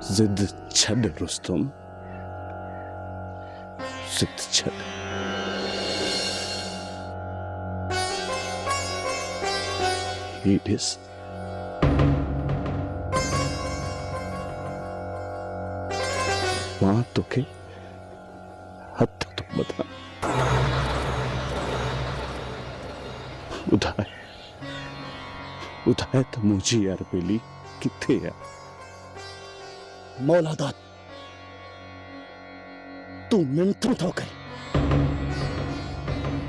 जिद छड़ रुस्तम, जिद छड़। It is. मां तोखे हथ तो बता ॿुधाए ॿुधाए त मुंहिंजी यार बेली किथे है? मौलादात तू मिनथू थो करे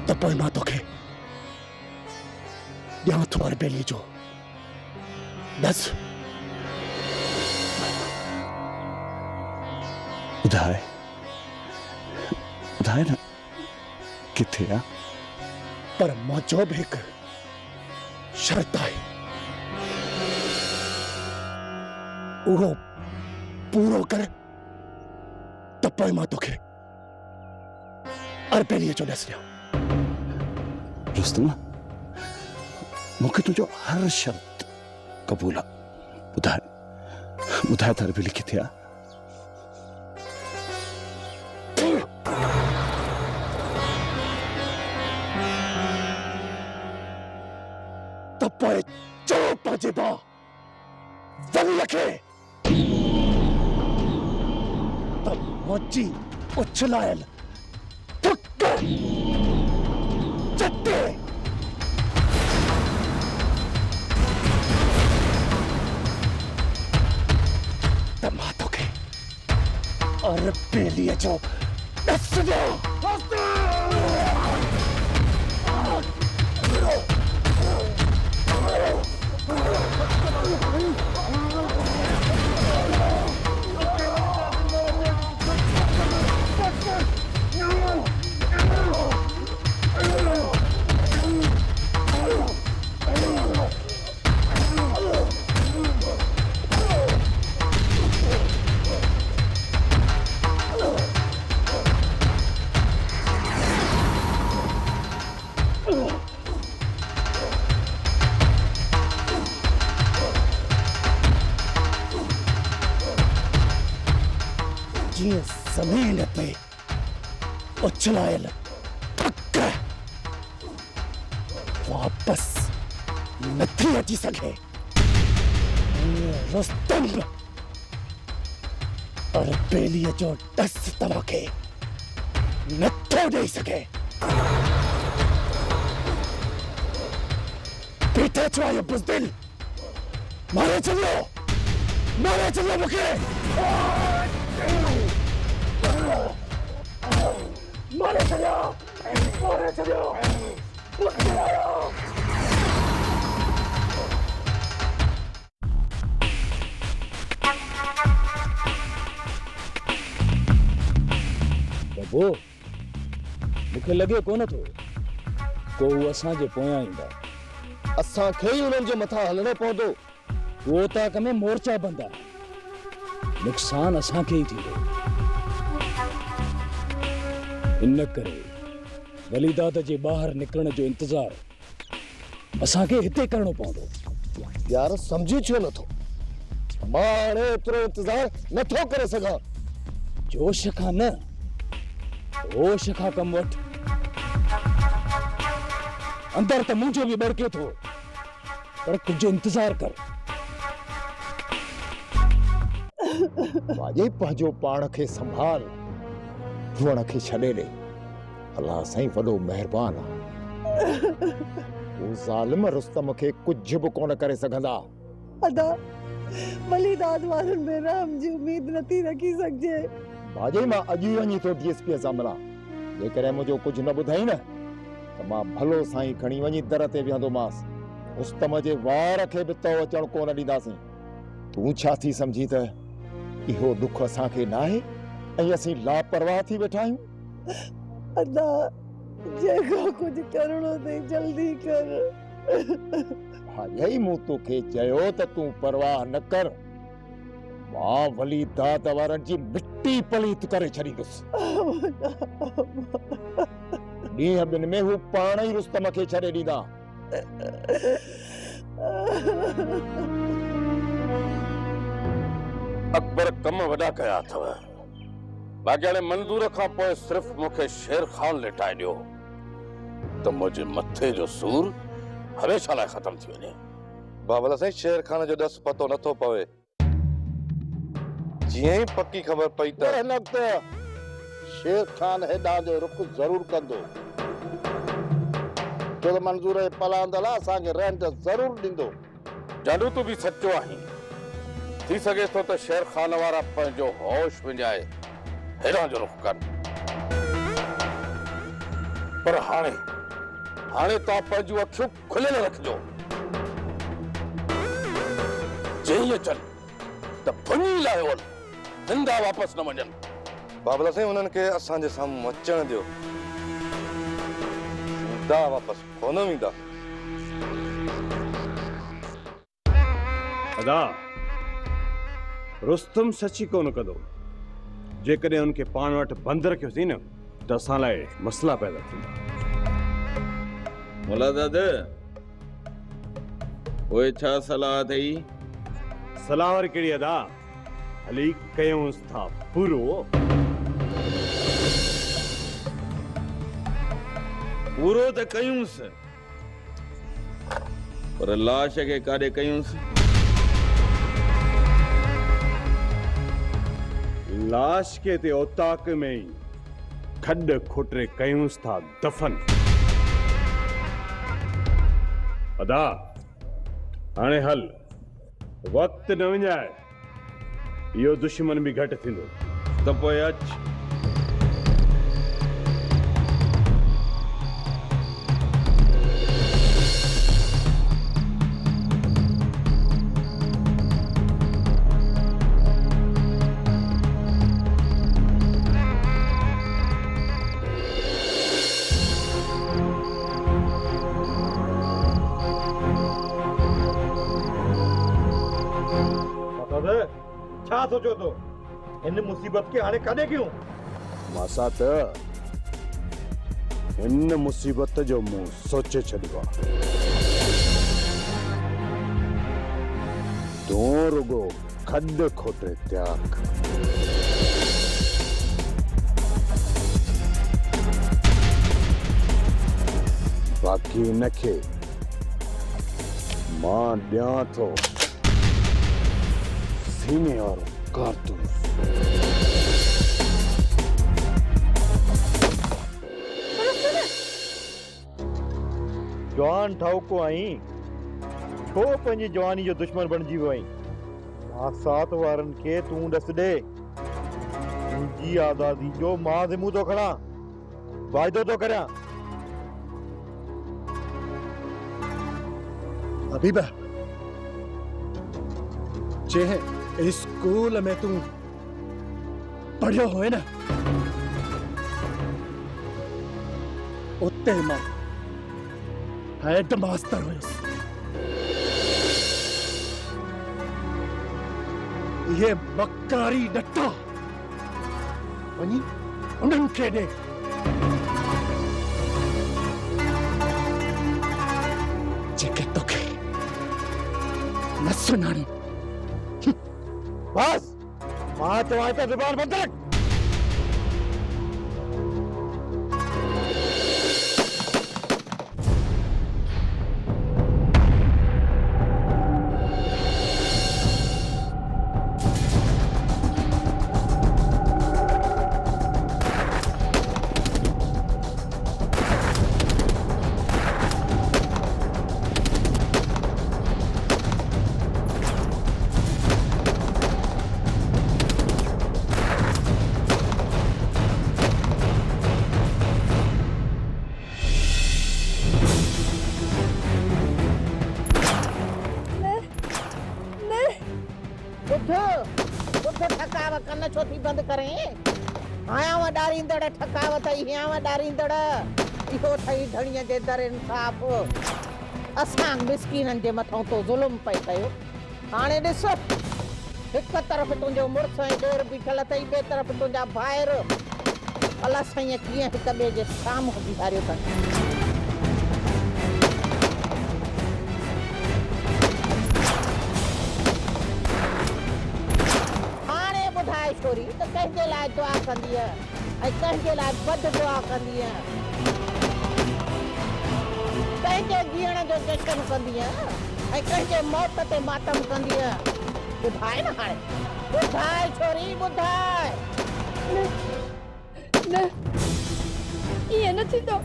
त पोइ मां तोखे ॾियां थो अरबेली जो दस। ॿुधाए ॿुधाए न किथे है? पर मुंहिंजो बि हिकु शर्त आहे, उहो पूरो करे त पोइ मां तोखे अरबेलीअ जो ॾस ॾियां। रुस्तम मूंखे तुंहिंजो हर शर्त क़बूल आहे। ॿुधाए ॿुधाए त अरबेली किथे आहे? त पोइ चओ पंहिंजे भाउ वलीअ खे त मुंहिंजी उछलायल थुक चटे त मां तोखे अरबेलीअ जो ॾस ॾियां। जीअं ज़मीन ते उछलायल थक वापस नथी अची सघे, रुस्तम अरबेलीअ जो ॾस तव्हांखे नथो ॾेई सघे। पीठे छो आयो बुज़दिल? मारे छॾियो मूंखे। मारे छॾियो बुज़दिल आयो। बबू मूंखे लॻे कोन थो को हू असांजे पोयां ईंदा। असांखे ई उन्हनि जे मथां हलणो पवंदो। उहो ताक़ में मोर्चा बंदि आहे, नुक़सान असांखे ई थींदो। इन करे वलीदाद जे ॿाहिरि निकिरण जो इंतज़ारु असांखे हिते करणो पवंदो। यार समझी छो नथो? मां हाणे एतिरो इंतज़ारु नथो करे सघां। जोश खां न होश खां कमु वठ। अंदर त मुंहिंजो बि बड़के थो, पर कुझु इंतज़ारु कर। वाजे पंहिंजो पाण खे संभाल, रुअण खे छॾे ॾे। अलाह साईं वॾो महिरबान आहे। वो ज़ालिम रुस्तम खे कुझु बि कोन करे सघंदा। अदा वलीदाद वारनि में रहम जी उम्मीद नथी रखी सघिजे। भाॼी मां अॼु ई वञी थो DSP सां मिलां। जेकॾहिं मुंहिंजो कुझु न ॿुधाई न त मां भलो साईं खणी वञी दर ते विहंदोमांसि। रुस्तम जे वार खे बि तो अचणु कोन ॾींदासीं। तूं छा थी सम्झी त इहो दुख असांखे न आहे ऐं असीं लापरवाह थी वेठा आहियूं? अदा जेको कुझु करणो अथई जल्दी कर। भाॼी मूं तोखे चयो त तूं परवाह न कर। मां वलीदाद वारनि जी मिटी पलीत करे छॾींदुसि। ॾींहं ॿिनि में हू पाण ई रुस्तम खे छॾे ॾींदा। अकबर कम वॾा कया अथव, बाक़ी हाणे मंज़ूर खां पोइ सिर्फ़ मूंखे शेर खान लेटाए ॾियो त मुंहिंजे मथे जो सूर हमेशा लाइ ख़तम थी वञे। बाबला साईं, शेर खान जो ॾस पतो नथो पवे। जीअं ई पक्की ख़बर पई त हिन वक़्तु शेर खान हेॾां जो रुख ज़रूर कंदो, छो त मंज़ूर जे पलांदल असांखे रहंद ज़रूर ॾींदो। जाडू तूं बि सचो आहीं। थी सघे थो त शेर खान वारा पंहिंजो होश विञाए हेॾां जो रुख कनि, पर हाणे तव्हां पंहिंजूं अखियूं खुलियल रखिजो। जेई अचनि त भुञी लाहे वञ, ज़िंदा वापसि न वञनि। बाबला साईं, उन्हनि खे असांजे साम्हूं अचण ॾियो, ज़िंदा वापसि कोन वेंदा। अदा रुस्तम सची कोन कंदो। जेकॾहिं उनखे पाण वटि बंदि रखियोसीं न त असां लाइ मसला पैदा थींदा। मुला दादा, ओए छा सलाह अथई? सलाह वारी कहिड़ी अदा, हली कयूंसि था पूरो। पूरो त कयूंसि, पर लाश खे काॾे कयूंसि? लाश के ते ओताक में ई खॾ खोटरे कयूंसि था दफ़न। अदा हाणे हल, वक़्तु न विञाए, इहो दुश्मन बि घटि थींदो। त पोइ अच। छा सोचो तो इन मुसीबत के हाणे काॾे कयूं? मासा त हिन मुसीबत जो मूं सोचे छॾियो आहे। तूं रुगो खॾ खोटे तयार कर। बाक़ी हिनखे मां ॾियां थो सीने वारो कारतूस। जवान ठाउको आई, छो पंहिंजी जवानी जो दुश्मन बणिजी वियो आहीं? साथ वारनि खे तूं ॾस ॾे। तुंहिंजी आज़ादी जो मां ज़िम्मो थो खणां, वाइदो थो करियां। हबीबा, जे स्कूल में तू पढ़ियो हुए न, उते मां हेड मास्टर हुयुसि। ये मकारी डट्टा वञी उन्हनि खे ॾे। जेके तोखे न सुञाणी। बस मां चवां त ज़ुबान बंदि रख। थकावत कन छो थी बंद करें? आया वा डारींदड़ ठकावत ही वा डारींदड़ इहो ठई धणीअ जे दर इंसाफ। असां मिसकीननि जे मथां तो ज़ुल्म पई कयो। हाणे ॾिस, हिक तरफ़ तुंहिंजो मुड़ुस ऐं ॾेर बीठल अथई, ॿिए तरफ़ तुंहिंजा भाइर। अलाह साईं कीअं हिक ॿिए जे साम्हूं बीहारियो अथनि। छोरी त कंहिंजे लाइ दुआ कंदी ऐं कंहिंजे लाइ बद दुआ कंदी कंहिंजे जीअण जो जशन कंदी ऐं कंहिंजे मौत ते मातम कंदी ॿुधाए न हाणे ॿुधाए छोरी ॿुधाए न ईअं न थींदो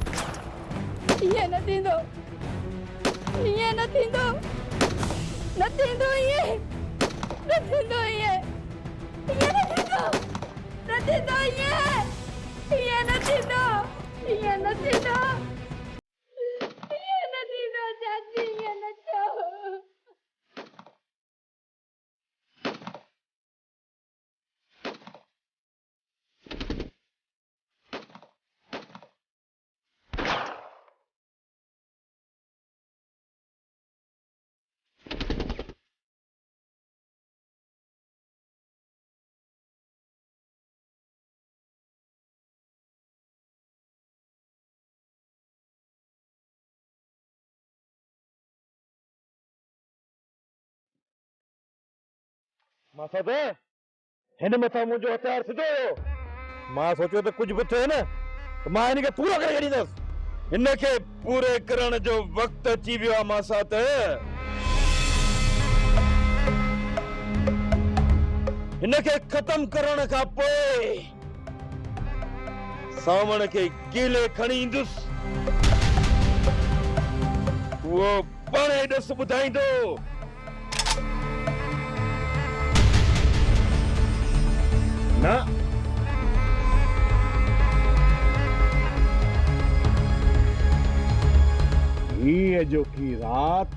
ईअं न थींदो ईअं न थींदो न थींदो ईअं न थींदो ईअं ईअं न थींदो न थींदो ईअं न थींदो ईअं न थींदो ईअं न थींदो चाची ईअं न चओ मां दे हिन मथां मुंहिंजो हथियार सिधो हुयो मां सोचियो त कुझु बि थिए न त मां हिन खे पूरो करे छॾींदुसि इनखे पूरे करण जो वक्त अची वियो आहे मासा त इनखे खत्म करण खां पोइ सावण खे गीले खणी ईंदुसि वो पाणे ॾस ॿुधाईंदो न हीअ जोकी रात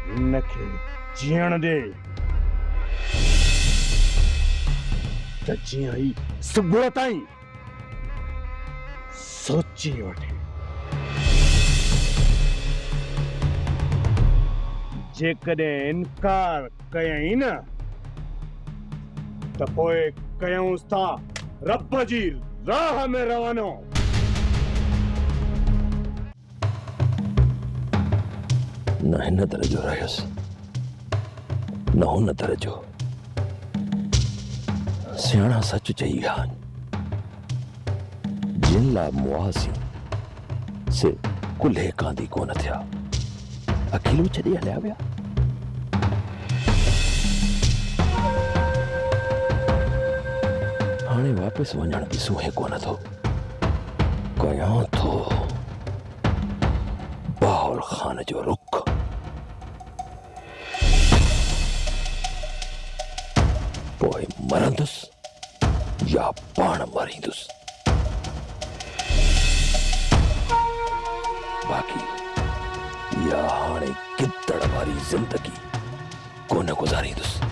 हिनखे जीअण दे त जीअं ई सुबुह ताईं सोची वठे जेकॾहिं इनकार कयई न त पोइ कयूंसि था रब जी राह में रवानो न हिन तरह जो रहियुसि न हुन तरह जो सियाणा सच चई विया जिन ला मुआसी से कुल्हे कांदी कोन थिया अकेलो छॾे हलिया विया हाणे वापसि वञण बि सूहे कोन थो कयां थो बाहुल खान जो रुख पोइ मरंदुसि या पाण मरींदुसि बाक़ी या हाणे गिदड़ वारी जिंदगी कोन गुज़ारींदुसि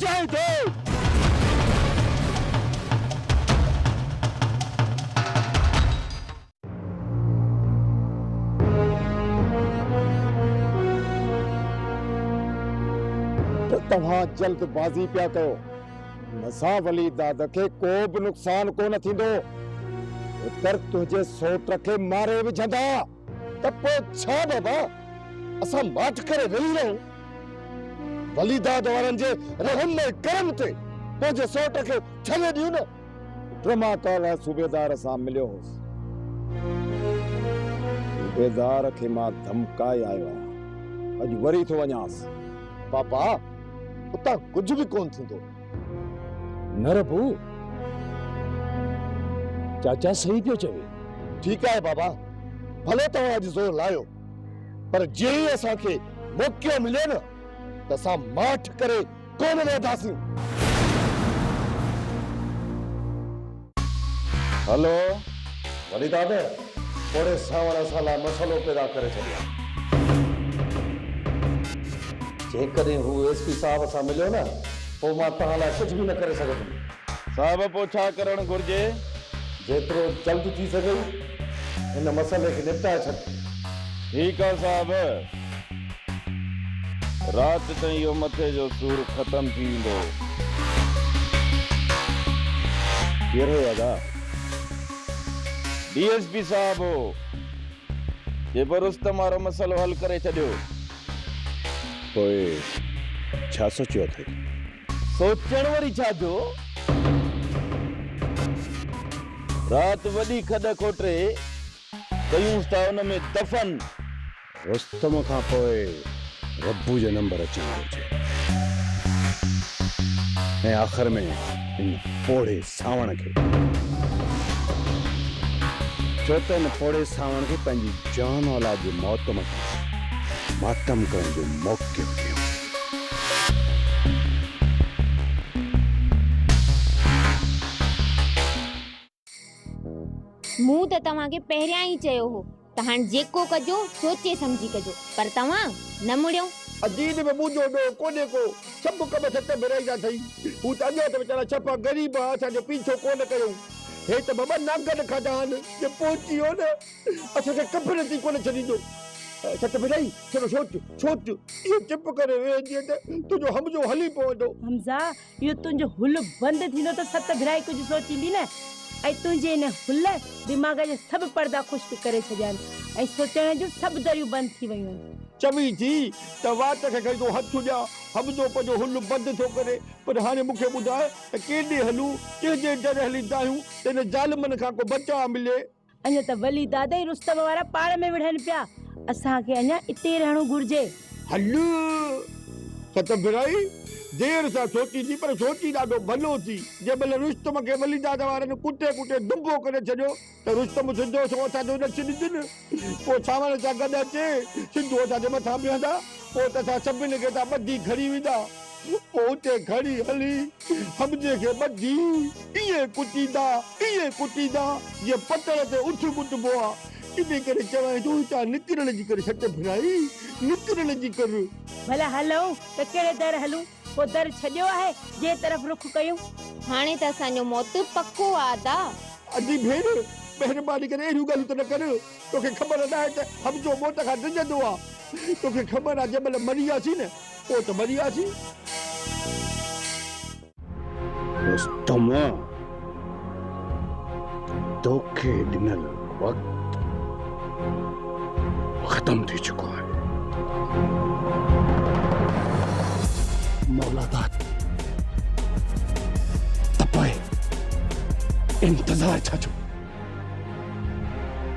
जाए दो तव्हां जल्दबाज़ी पिया कयो नसा वली दाद खे को बि नुक़सान कोन थींदो उतर तुंहिंजे सोट खे मारे विझंदा त पोइ छा बाबा असां माठ करे रही रहूं वलीदाद वारनि जे रहम में करम ते पंहिंजे सोट खे छॾे ॾियूं न ट्रमा काल सूबेदार सां मिलियो हुउसि सूबेदार खे मां धमकाए आयो आहियां अॼु वरी थो वञांसि पापा उतां कुझु बि कोन थींदो न रबू चाचा सही पियो चवे ठीकु आहे बाबा भले तव्हां अॼु ज़ोर लायो पर जे ई असांखे मौक़ो मिले न त असां माठ करे कोन वेंदासीं हलो वलीदाद थोरे सावण सां लाइ मसइलो पैदा करे छॾिया जेकॾहिं हू एसपी साहब सां मिलियो न पोइ मां तव्हां लाइ कुझु बि न करे सघंदुमि साहब पोइ छा करणु घुर्जे जेतिरो जल्द थी सघे हिन मसइले खे निपटाए छॾ ठीक है साहब रात ताईं इहो मथे जो सूर खत्म थी वेंदो कहिड़ो अदा डीएसपी साहब जे पर रुस्तम वारो मसलो हल करे छॾियो। पोइ छा सोचियो अथई? सोचण वरी छा थियो? रात वॾी खॾ खोटे कयूं था उन में दफ़न। रुस्तम खां पोइ रब्बू जो नंबर अचणु घुरिजे ऐं आख़िर में इन पोड़े सावण खे, छो त इन पोड़े सावण खे पंहिंजी जान औलाद जी मौत मथां मातम करण जो मौक़ो ॾियो। मूं त तव्हांखे पहिरियां ई चयो हो त हाणे जेको कजो सोचे समझी कजो, पर तव्हां न मुड़ियो। अजीत में मुंहिंजो ॾोह कोन्हे को, सभु कम सत बिराईंदा अथई। हू त अॻियां त वीचारा छपा ग़रीब आहे, असांजो पीछो कोन कयूं। हे त बाबा नांगन खाधा आहिनि, जे पहुची वियो न असांखे कफन थी कोन छॾींदो। सत बिराई थोरो सोच इहो चुप करे वेह, जीअं त तुंहिंजो हमजो हली पवंदो। हमज़ा, इहो तुंहिंजो हुल बंदि थींदो त सत बिराई कुझु सोचींदी न। ऐं तुंहिंजे इन हुल दिमाग़ जे सभु पर्दा ख़ुश्क करे छॾिया आहिनि ऐं सोचण जूं सभु दरियूं बंदि थी वियूं आहिनि। चवी थी त वात खे खणी हथ ॾिया, हमजो पंहिंजो हुल बंदि थो करे। पर हाणे मूंखे ॿुधाए त केॾे हलूं, कंहिंजे दर हलींदा आहियूं त इन ज़ालिमनि खां को बचाव मिले। अञा त वली दादा ई रुस्तम वारा पाण में विढ़नि पिया, असांखे अञा इते रहणो घुर्जे। हल सत बिराई देर सां सोची थी, पर सोची ॾाढो भलो थी। जंहिंमहिल रुस्तम खे वली दादा वारनि कुटे दुंबो करे छॾियो त रुस्तम सिधो सो असांजो न छॾींदी न। पोइ सावण सां गॾु अचे, सिधो असांजे मथां बीहंदा, पोइ त असां सभिनी खे था ॿधी खणी वेंदा। पोइ उते खणी हली हमजे खे ॿधी ईअं कुटींदा जीअं पतड़ ते उठ कुटबो आहे। इन करे चवां थो हितां निकिरण जी करे सत बिराई, निकिरण जी कर। भला हलूं त कहिड़े दर हलूं? पोइ दर छॾियो आहे जे तरफ़ रुख कयूं। हाणे त असांजो मौत पक्को आहे दा। अजी भेण महिरबानी करे अहिड़ियूं ॻाल्हियूं त न कर। तोखे ख़बर न आहे त हमजो मौत खां डिॼंदो आहे। तोखे ख़बर आहे जंहिंमहिल मरी वियासीं न, पोइ त मरी वियासीं। रुस्तम, तोखे ॾिनल वक़्तु ख़त्म थी चुको आहे। मौलादात तपोए इंतजार छा जो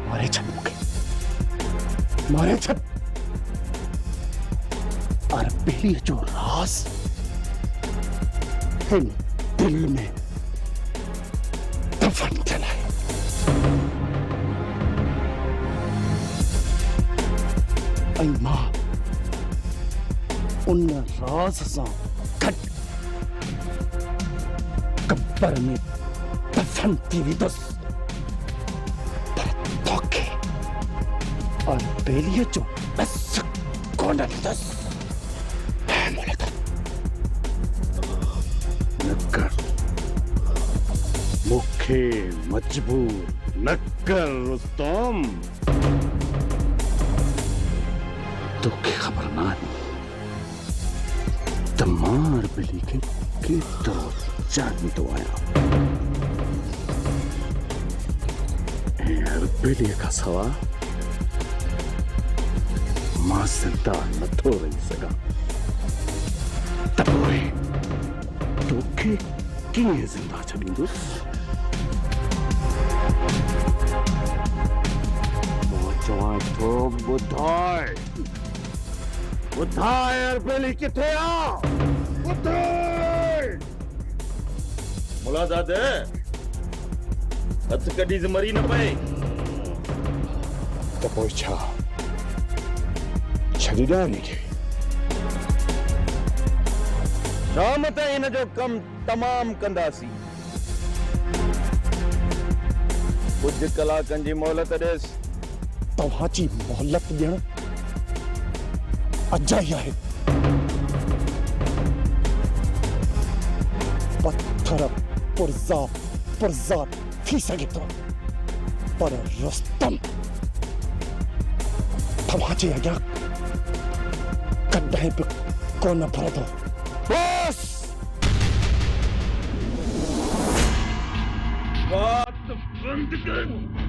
मारे छॾ मूंखे, मारे छॾ। और ॿेड़ीअ जो राज़ हिन दिल में दफ़न थियल आहे। ऐं मां उन राज़ सां गॾु कब्र में दफ़न थी वेंदुसि। पर तोखे और ॿेड़ीअ जो बस कोन ॾींदुसि। न कर, मूंखे मजबूर न कर रुस्तम। तोखे ख़बर न आहे त मां ॿिली खे केतिरो चाहींदो आहियां। ऐं ॿिलीअ खां सवाइ मां ज़िंदा नथो रही सघां। त पोइ तोखे कीअं ज़िंदा छॾींदुसि? मां चवां थो ॿुधाए ॿिली किथे आहे? ॿुधाए। मुला दादा हथ कढी मरी न पए त पोइ छा छॾी ॾियां हिनखे? शाम ताईं हिन जो कमु तमामु कंदासीं। कुझु कलाकनि जी मोहलत ॾेसि। तव्हांजी मोहलत ॾियण अॼु ई आहे। पत्थर पुर्ज़ा थी सघे थो, पर रुस्तम तव्हांजे अॻियां कॾहिं बि कोन फरंदो। बस बात बंद कर।